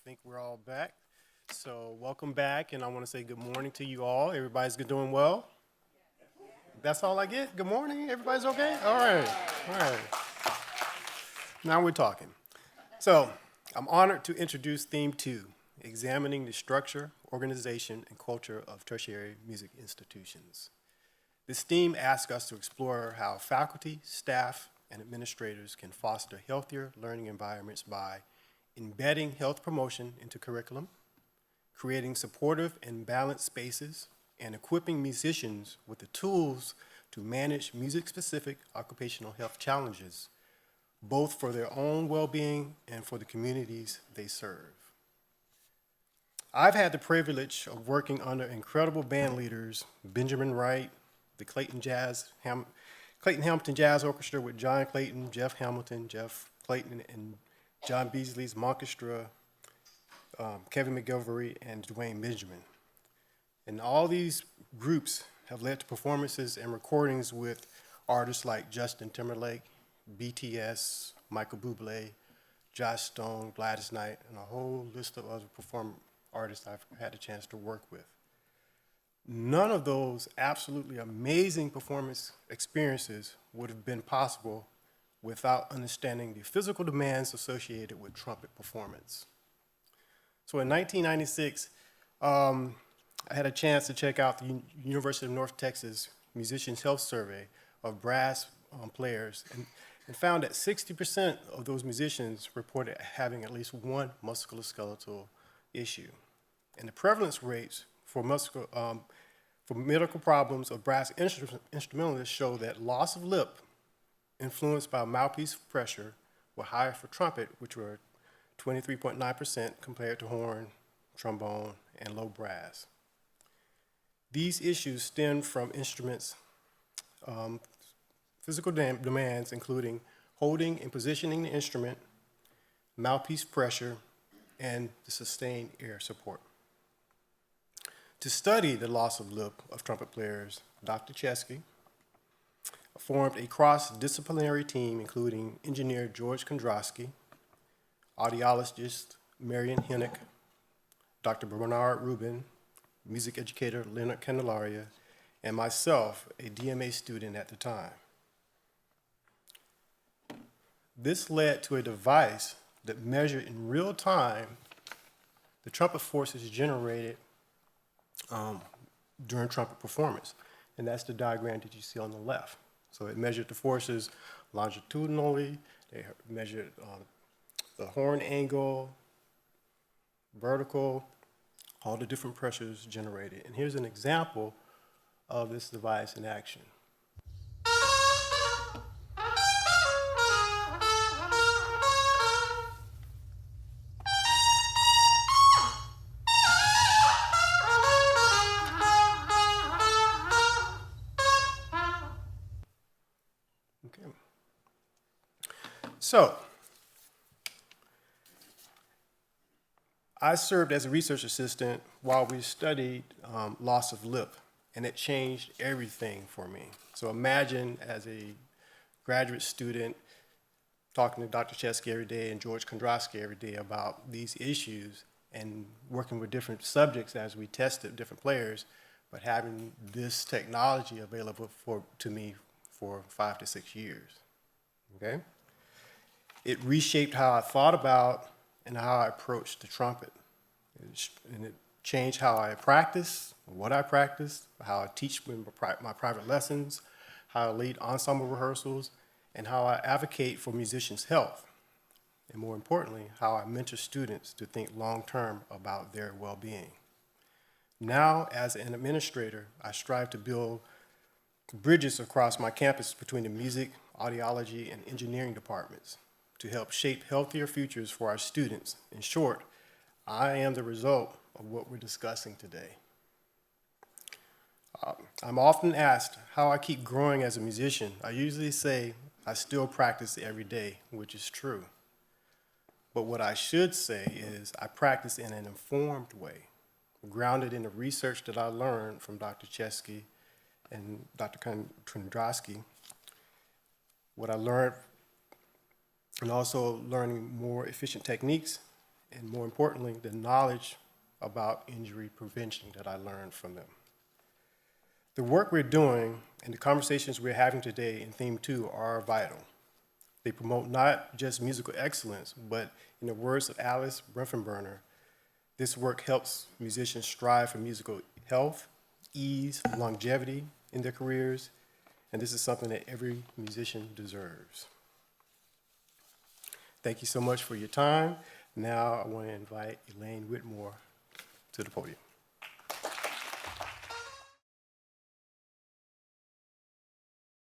think we're all back. So welcome back, and I want to say good morning to you all. Everybody's doing well? That's all I get? Good morning? Everybody's okay? All right. Now we're talking. So I'm honored to introduce Theme 2, Examining the Structure, Organization, and Culture of Tertiary Music Institutions. This theme asks us to explore how faculty, staff, and administrators can foster healthier learning environments by embedding health promotion into curriculum, creating supportive and balanced spaces, and equipping musicians with the tools to manage music-specific occupational health challenges, both for their own well-being and for the communities they serve. I've had the privilege of working under incredible band leaders, Benjamin Wright, the Clayton Hamilton Jazz Orchestra with John Clayton, Jeff Hamilton, Jeff Clayton, and John Beasley's Monkestra, Kevin McGilvery, and Dwayne Benjamin. And all these groups have led to performances and recordings with artists like Justin Timberlake, BTS, Michael Bublé, Josh Stone, Gladys Knight, and a whole list of other artists I've had a chance to work with. None of those absolutely amazing performance experiences would have been possible without understanding the physical demands associated with trumpet performance. So in 1996, I had a chance to check out the University of North Texas Musicians Health Survey of brass players and found that 60% of those musicians reported having at least one musculoskeletal issue. And the prevalence rates for medical problems of brass instrumentalists show that loss of lip influenced by mouthpiece pressure were higher for trumpet, which were 23.9% compared to horn, trombone, and low brass. These issues stem from instruments' physical demands, including holding and positioning the instrument, mouthpiece pressure, and the sustained air support. To study the loss of lip of trumpet players, Dr. Chesky formed a cross-disciplinary team including engineer George Kondrowski, audiologist Marion Hennick, Dr. Bernard Rubin, music educator Leonard Candelaria, and myself, a DMA student at the time. This led to a device that measured in real time the trumpet forces generated during trumpet performance. And that's the diagram that you see on the left. So it measured the forces longitudinally, they measured the horn angle, vertical, all the different pressures generated. And here's an example of this device in action. Okay. So, I served as a research assistant while we studied loss of lip, and it changed everything for me. So imagine as a graduate student talking to Dr. Chesky every day and George Kondrowski every day about these issues and working with different subjects as we tested different players, but having this technology available to me for 5 to 6 years, okay? It reshaped how I thought about and how I approached the trumpet. And it changed how I practice, what I practice, how I teach my private lessons, how I lead ensemble rehearsals, and how I advocate for musicians' health. And more importantly, how I mentor students to think long-term about their well-being. Now, as an administrator, I strive to build bridges across my campus between the music, audiology, and engineering departments to help shape healthier futures for our students. In short, I am the result of what we're discussing today. I'm often asked how I keep growing as a musician. I usually say I still practice every day, which is true. But what I should say is I practice in an informed way, grounded in the research that I learned from Dr. Chesky and Dr. Kondrowski, what I learned, and also learning more efficient techniques and more importantly, the knowledge about injury prevention that I learned from them. The work we're doing and the conversations we're having today in Theme 2 are vital. They promote not just musical excellence, but in the words of Alice Brenfenberner, this work helps musicians strive for musical health, ease, longevity in their careers, and this is something that every musician deserves. Thank you so much for your time. Now I want to invite Elaine Whitmore to the podium.